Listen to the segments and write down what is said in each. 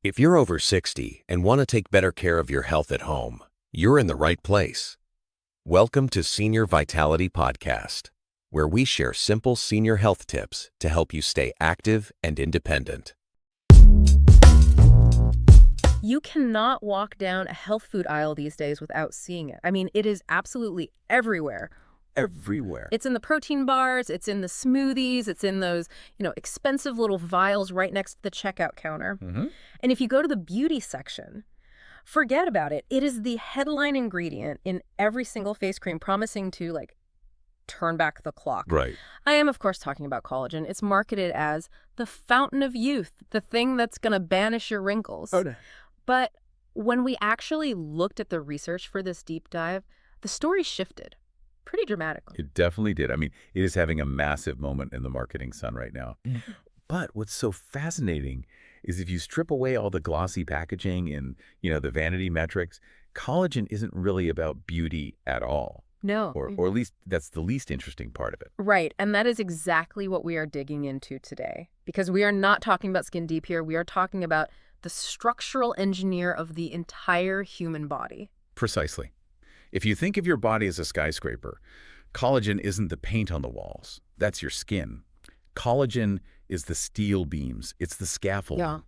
If you're over 60 and want to take better care of your health at home, you're in the right place. Welcome to Senior Vitality Podcast, where we share simple senior health tips to help you stay active and independent. You cannot walk down a health food aisle these days without seeing it. I mean, it is absolutely everywhere. Everywhere. It's in the protein bars, it's in the smoothies, it's in those, expensive little vials right next to the checkout counter. And if you go to the beauty section, forget about it. It is the headline ingredient in every single face cream, promising to, turn back the clock. Right. I am, of course, talking about collagen. It's marketed as the fountain of youth, the thing that's going to banish your wrinkles. Oh, no. But when we actually looked at the research for this deep dive, the story shifted pretty dramatically. It definitely did. I mean, it is having a massive moment in the marketing sun right now. But what's so fascinating is if you strip away all the glossy packaging and, the vanity metrics, collagen isn't really about beauty at all. No. Or at least that's the least interesting part of it. Right. And that is exactly what we are digging into today. Because we are not talking about skin deep here. We are talking about the structural engineer of the entire human body. Precisely. If you think of your body as a skyscraper, collagen isn't the paint on the walls. That's your skin. Collagen is the steel beams. It's the scaffolding. Yeah.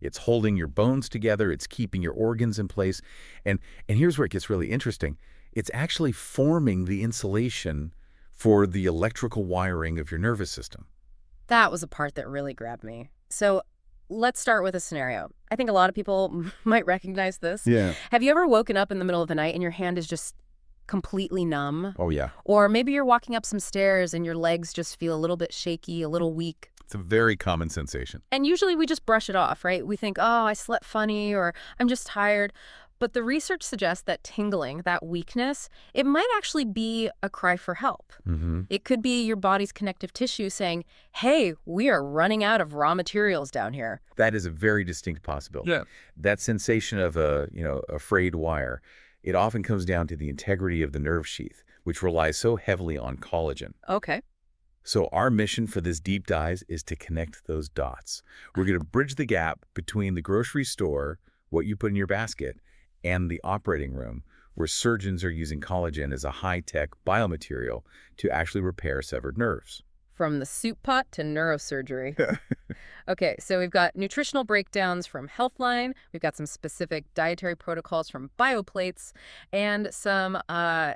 It's holding your bones together. It's keeping your organs in place. And here's where it gets really interesting. It's actually forming the insulation for the electrical wiring of your nervous system. That was a part that really grabbed me. So let's start with a scenario. I think a lot of people might recognize this. Yeah. Have you ever woken up in the middle of the night and your hand is just completely numb? Oh, yeah. Or maybe you're walking up some stairs and your legs just feel a little bit shaky, a little weak. It's a very common sensation. And usually we just brush it off, right? We think, oh, I slept funny or I'm just tired. But the research suggests that tingling, that weakness, it might actually be a cry for help. It could be your body's connective tissue saying, hey, we are running out of raw materials down here. That is a very distinct possibility. Yeah. That sensation of a frayed wire, it often comes down to the integrity of the nerve sheath, which relies so heavily on collagen. Okay. So our mission for this deep dive is to connect those dots. We're going to bridge the gap between the grocery store, what you put in your basket, and the operating room, where surgeons are using collagen as a high-tech biomaterial to actually repair severed nerves. From the soup pot to neurosurgery. Okay, so we've got nutritional breakdowns from Healthline, we've got some specific dietary protocols from BioPlates, and some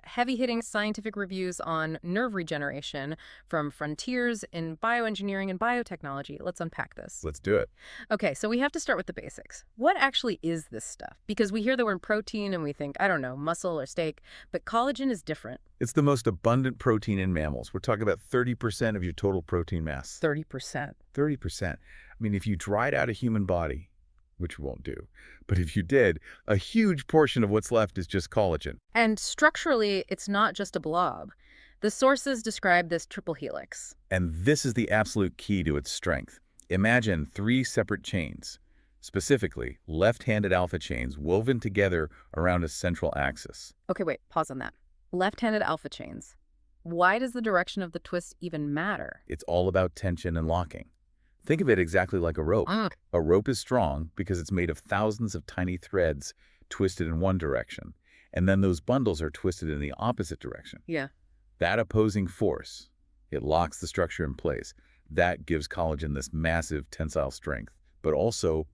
heavy-hitting scientific reviews on nerve regeneration from Frontiers in Bioengineering and Biotechnology. Let's unpack this. Let's do it. Okay, so we have to start with the basics. What actually is this stuff? Because we hear the word protein and we think, I don't know, muscle or steak, but collagen is different. It's the most abundant protein in mammals. We're talking about 30% of your total protein mass. 30%. 30%. I mean, if you dried out a human body, which we won't do, but if you did, a huge portion of what's left is just collagen. And structurally, it's not just a blob. The sources describe this triple helix. And this is the absolute key to its strength. Imagine 3 separate chains, specifically left-handed alpha chains woven together around a central axis. Okay, wait, pause on that. Left-handed alpha chains. Why does the direction of the twist even matter? It's all about tension and locking. Think of it exactly like a rope. A rope is strong because it's made of thousands of tiny threads twisted in one direction, and then those bundles are twisted in the opposite direction. Yeah. That opposing force, it locks the structure in place. That gives collagen this massive tensile strength, but also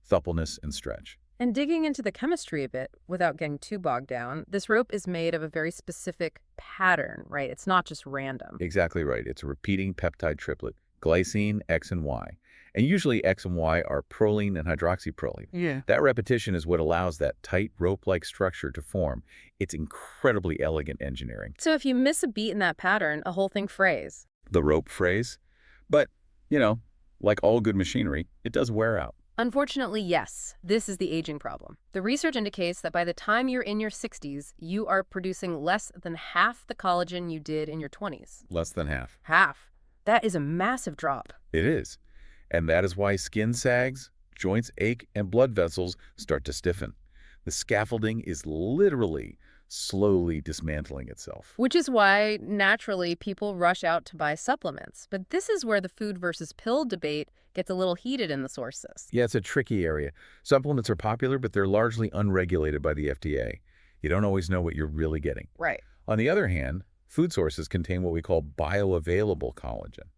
suppleness and stretch. And digging into the chemistry a bit, without getting too bogged down, this rope is made of a very specific pattern, right? It's not just random. Exactly right. It's a repeating peptide triplet, glycine, X, and Y. And usually X and Y are proline and hydroxyproline. Yeah. That repetition is what allows that tight rope-like structure to form. It's incredibly elegant engineering. So if you miss a beat in that pattern, a whole thing frays. The rope frays. But, like all good machinery, it does wear out. Unfortunately, yes, this is the aging problem. The research indicates that by the time you're in your 60s, you are producing less than half the collagen you did in your 20s. Less than half. Half. That is a massive drop. It is. And that is why skin sags, joints ache, and blood vessels start to stiffen. The scaffolding is literally slowly dismantling itself. Which is why, naturally, people rush out to buy supplements. But this is where the food versus pill debate gets a little heated in the sources. Yeah, it's a tricky area. Supplements are popular, but they're largely unregulated by the FDA. You don't always know what you're really getting. Right. On the other hand, food sources contain what we call bioavailable collagen.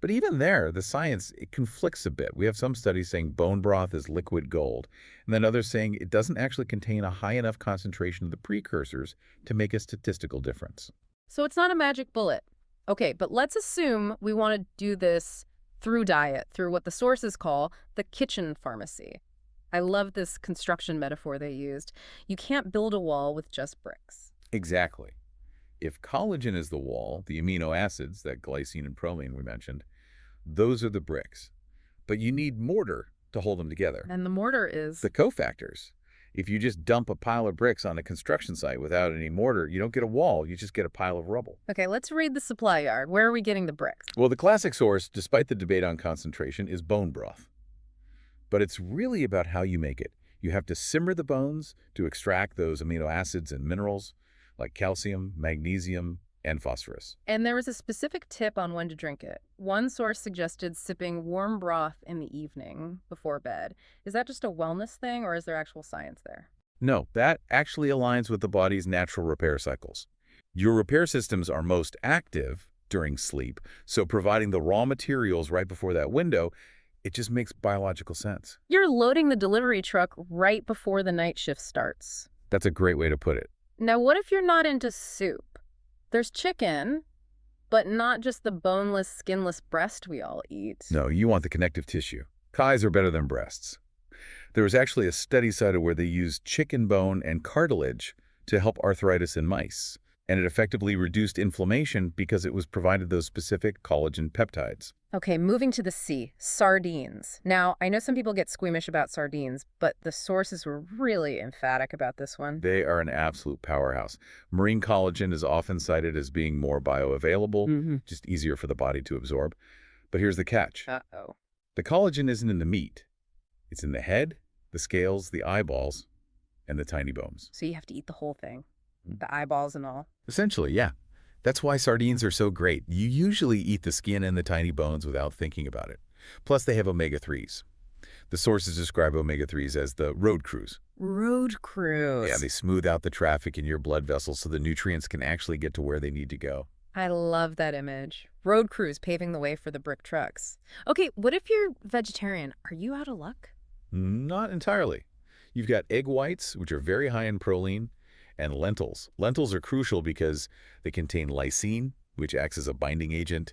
But even there, the science, it conflicts a bit. We have some studies saying bone broth is liquid gold, and then others saying it doesn't actually contain a high enough concentration of the precursors to make a statistical difference. So it's not a magic bullet. Okay, but let's assume we want to do this through diet, through what the sources call the kitchen pharmacy. I love this construction metaphor they used. You can't build a wall with just bricks. Exactly. If collagen is the wall, the amino acids, that glycine and proline we mentioned, those are the bricks. But you need mortar to hold them together. And the mortar is... The cofactors. If you just dump a pile of bricks on a construction site without any mortar, you don't get a wall, you just get a pile of rubble. Okay, let's read the supply yard. Where are we getting the bricks? Well, the classic source, despite the debate on concentration, is bone broth. But it's really about how you make it. You have to simmer the bones to extract those amino acids and minerals like calcium, magnesium, and phosphorus. And there was a specific tip on when to drink it. One source suggested sipping warm broth in the evening before bed. Is that just a wellness thing, or is there actual science there? No, that actually aligns with the body's natural repair cycles. Your repair systems are most active during sleep, so providing the raw materials right before that window, it just makes biological sense. You're loading the delivery truck right before the night shift starts. That's a great way to put it. Now, what if you're not into soup? There's chicken, but not just the boneless, skinless breast we all eat. No, you want the connective tissue. Thighs are better than breasts. There was actually a study cited where they used chicken bone and cartilage to help arthritis in mice, and it effectively reduced inflammation because it was provided those specific collagen peptides. Okay, moving to the C, sardines. Now, I know some people get squeamish about sardines, but the sources were really emphatic about this one. They are an absolute powerhouse. Marine collagen is often cited as being more bioavailable, just easier for the body to absorb. But here's the catch. Uh-oh. The collagen isn't in the meat. It's in the head, the scales, the eyeballs, and the tiny bones. So you have to eat the whole thing, the eyeballs and all. Essentially, yeah. That's why sardines are so great. You usually eat the skin and the tiny bones without thinking about it. Plus, they have omega-3s. The sources describe omega-3s as the road crews. Road crews. Yeah, they smooth out the traffic in your blood vessels so the nutrients can actually get to where they need to go. I love that image. Road crews paving the way for the brick trucks. Okay, what if you're vegetarian? Are you out of luck? Not entirely. You've got egg whites, which are very high in proline, and lentils. Lentils are crucial because they contain lysine, which acts as a binding agent,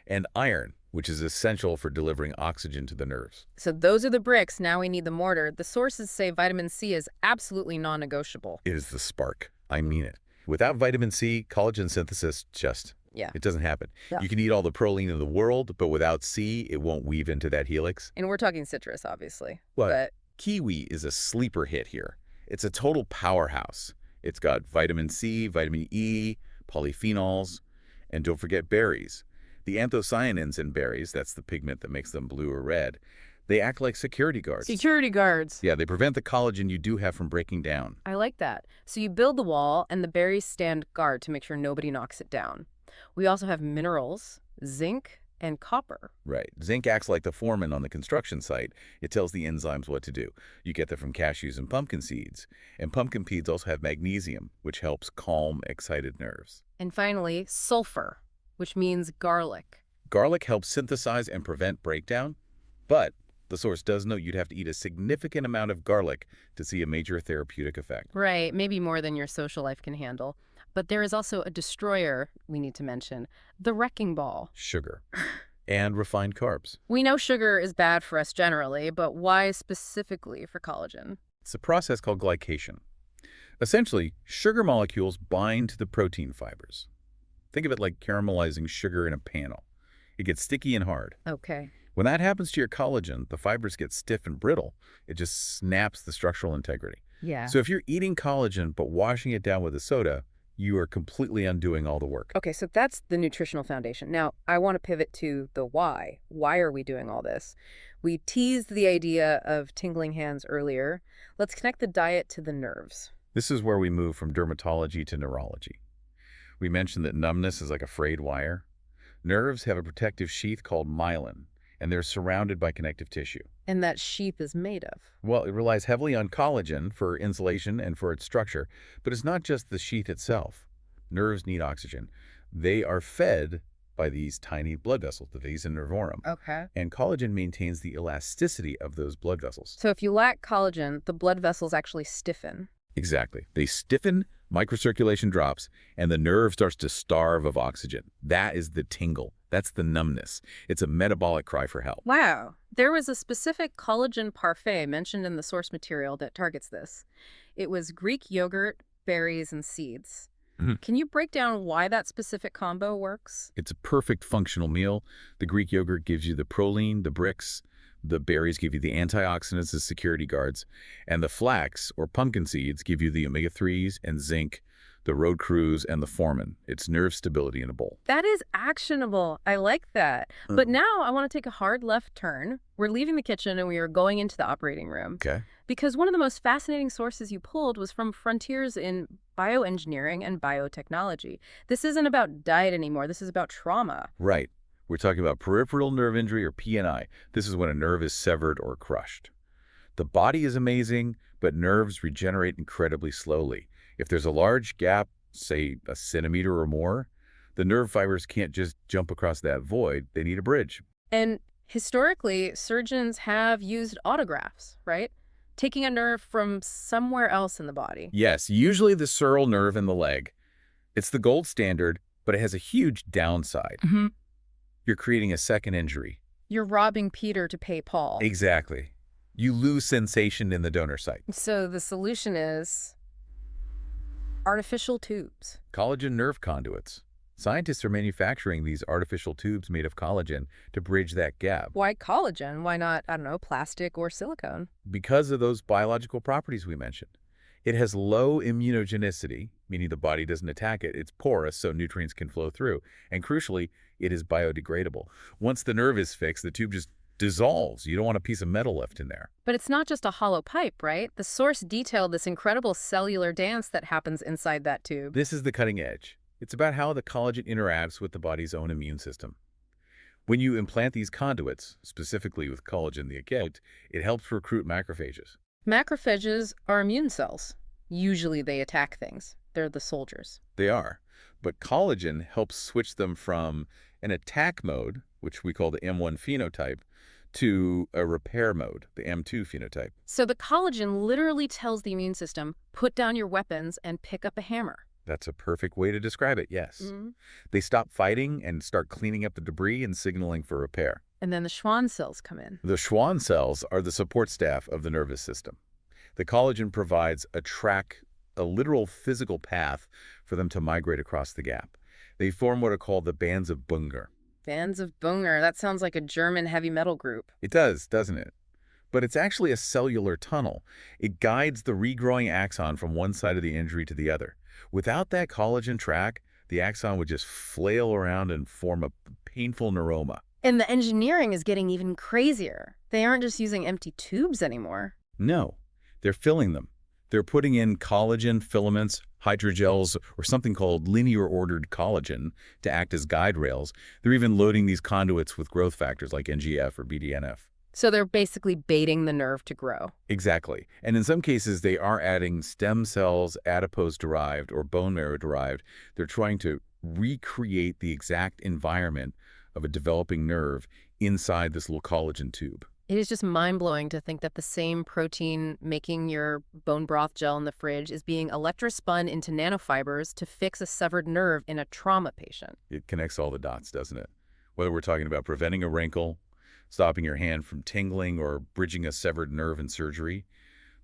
and iron, which is essential for delivering oxygen to the nerves. So those are the bricks. Now we need the mortar. The sources say vitamin C is absolutely non-negotiable. It is the spark. I mean it. Without vitamin C, collagen synthesis it doesn't happen. Yeah. You can eat all the proline in the world, but without C, it won't weave into that helix. And we're talking citrus, obviously. But kiwi is a sleeper hit here. It's a total powerhouse. It's got vitamin C, vitamin E, polyphenols, and don't forget berries. The anthocyanins in berries, that's the pigment that makes them blue or red, they act like security guards. Security guards. Yeah, they prevent the collagen you do have from breaking down. I like that. So you build the wall, and the berries stand guard to make sure nobody knocks it down. We also have minerals, zinc, and copper. Right. Zinc acts like the foreman on the construction site. It tells the enzymes what to do. You get that from cashews and pumpkin seeds. And pumpkin seeds also have magnesium, which helps calm excited nerves. And finally, sulfur, which means garlic. Garlic helps synthesize and prevent breakdown, but the source does note you'd have to eat a significant amount of garlic to see a major therapeutic effect. Right, maybe more than your social life can handle. But there is also a destroyer we need to mention, the wrecking ball. Sugar. And refined carbs. We know sugar is bad for us generally, but why specifically for collagen? It's a process called glycation. Essentially, sugar molecules bind to the protein fibers. Think of it like caramelizing sugar in a panel. It gets sticky and hard. Okay. When that happens to your collagen, the fibers get stiff and brittle. It just snaps the structural integrity. Yeah. So if you're eating collagen but washing it down with a soda, you are completely undoing all the work. Okay, so that's the nutritional foundation. Now, I want to pivot to the why. Why are we doing all this? We teased the idea of tingling hands earlier. Let's connect the diet to the nerves. This is where we move from dermatology to neurology. We mentioned that numbness is like a frayed wire. Nerves have a protective sheath called myelin, and they're surrounded by connective tissue. And that sheath is made of? Well, it relies heavily on collagen for insulation and for its structure, but it's not just the sheath itself. Nerves need oxygen. They are fed by these tiny blood vessels, the vas nervorum. Okay. And collagen maintains the elasticity of those blood vessels. So if you lack collagen, the blood vessels actually stiffen. Exactly. They stiffen, microcirculation drops, and the nerve starts to starve of oxygen. That is the tingle. That's the numbness. It's a metabolic cry for help. Wow. There was a specific collagen parfait mentioned in the source material that targets this. It was Greek yogurt, berries, and seeds. Can you break down why that specific combo works? It's a perfect functional meal. The Greek yogurt gives you the proline, the bricks. The berries give you the antioxidants as security guards. And the flax, or pumpkin seeds, give you the omega-3s and zinc, the road crews, and the formin. It's nerve stability in a bowl. That is actionable. I like that. But now I want to take a hard left turn. We're leaving the kitchen and we are going into the operating room. Okay. Because one of the most fascinating sources you pulled was from frontiers in bioengineering and biotechnology. This isn't about diet anymore. This is about trauma. Right. We're talking about peripheral nerve injury, or PNI. This is when a nerve is severed or crushed. The body is amazing, but nerves regenerate incredibly slowly. If there's a large gap, say a centimeter or more, the nerve fibers can't just jump across that void. They need a bridge. And historically, surgeons have used autografts, right? Taking a nerve from somewhere else in the body. Yes, usually the sural nerve in the leg. It's the gold standard, but it has a huge downside. You're creating a second injury. You're robbing Peter to pay Paul. Exactly. You lose sensation in the donor site. So the solution is artificial tubes. Collagen nerve conduits. Scientists are manufacturing these artificial tubes made of collagen to bridge that gap. Why collagen? Why not, I don't know, plastic or silicone? Because of those biological properties we mentioned. It has low immunogenicity, meaning the body doesn't attack it. It's porous, so nutrients can flow through. And crucially, it is biodegradable. Once the nerve is fixed, the tube just dissolves. You don't want a piece of metal left in there. But it's not just a hollow pipe, right? The source detailed this incredible cellular dance that happens inside that tube. This is the cutting edge. It's about how the collagen interacts with the body's own immune system. When you implant these conduits, specifically with collagen the agate, it helps recruit macrophages. Macrophages are immune cells. Usually they attack things. They're the soldiers. They are. But collagen helps switch them from an attack mode, which we call the M1 phenotype, to a repair mode, the M2 phenotype. So the collagen literally tells the immune system, put down your weapons and pick up a hammer. That's a perfect way to describe it, yes. They stop fighting and start cleaning up the debris and signaling for repair. And then the Schwann cells come in. The Schwann cells are the support staff of the nervous system. The collagen provides a literal physical path for them to migrate across the gap. They form what are called the bands of Bunger. Bands of Bunger. That sounds like a German heavy metal group. It does, doesn't it? But it's actually a cellular tunnel. It guides the regrowing axon from one side of the injury to the other. Without that collagen track, the axon would just flail around and form a painful neuroma. And the engineering is getting even crazier. They aren't just using empty tubes anymore. No, they're filling them. They're putting in collagen filaments, hydrogels, or something called linear ordered collagen to act as guide rails. They're even loading these conduits with growth factors like NGF or BDNF. So they're basically baiting the nerve to grow. Exactly. And in some cases, they are adding stem cells, adipose-derived or bone marrow-derived. They're trying to recreate the exact environment of a developing nerve inside this little collagen tube. It is just mind-blowing to think that the same protein making your bone broth gel in the fridge is being electrospun into nanofibers to fix a severed nerve in a trauma patient. It connects all the dots, doesn't it? Whether we're talking about preventing a wrinkle, stopping your hand from tingling, or bridging a severed nerve in surgery,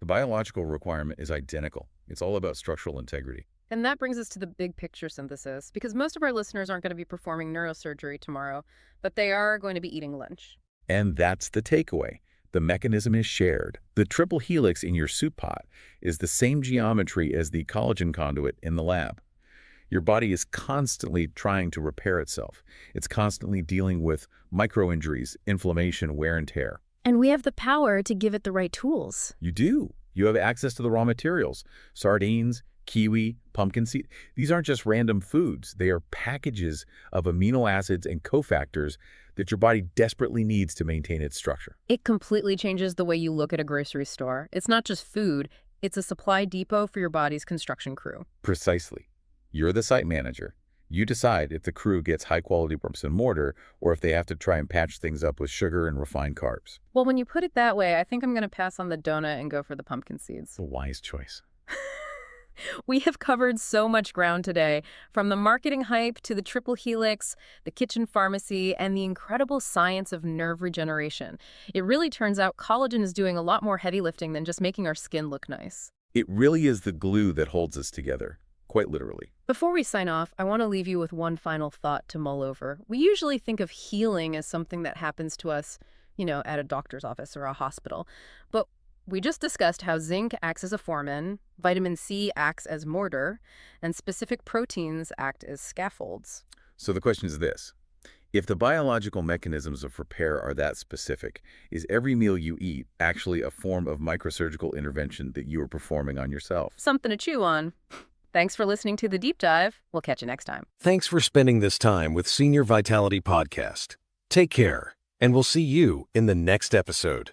the biological requirement is identical. It's all about structural integrity. And that brings us to the big picture synthesis, because most of our listeners aren't going to be performing neurosurgery tomorrow, but they are going to be eating lunch. And that's the takeaway. The mechanism is shared. The triple helix in your soup pot is the same geometry as the collagen conduit in the lab. Your body is constantly trying to repair itself. It's constantly dealing with micro-injuries, inflammation, wear and tear. And we have the power to give it the right tools. You do. You have access to the raw materials: sardines, kiwi, pumpkin seed. These aren't just random foods. They are packages of amino acids and cofactors that your body desperately needs to maintain its structure. It completely changes the way you look at a grocery store. It's not just food, it's a supply depot for your body's construction crew. Precisely. You're the site manager. You decide if the crew gets high-quality bricks and mortar or if they have to try and patch things up with sugar and refined carbs. Well, when you put it that way, I think I'm going to pass on the donut and go for the pumpkin seeds. It's a wise choice. We have covered so much ground today, from the marketing hype to the triple helix, the kitchen pharmacy, and the incredible science of nerve regeneration. It really turns out collagen is doing a lot more heavy lifting than just making our skin look nice. It really is the glue that holds us together, quite literally. Before we sign off, I want to leave you with one final thought to mull over. We usually think of healing as something that happens to us, at a doctor's office or a hospital. But we just discussed how zinc acts as a foreman, vitamin C acts as mortar, and specific proteins act as scaffolds. So the question is this. If the biological mechanisms of repair are that specific, is every meal you eat actually a form of microsurgical intervention that you are performing on yourself? Something to chew on. Thanks for listening to The Deep Dive. We'll catch you next time. Thanks for spending this time with Senior Vitality Podcast. Take care, and we'll see you in the next episode.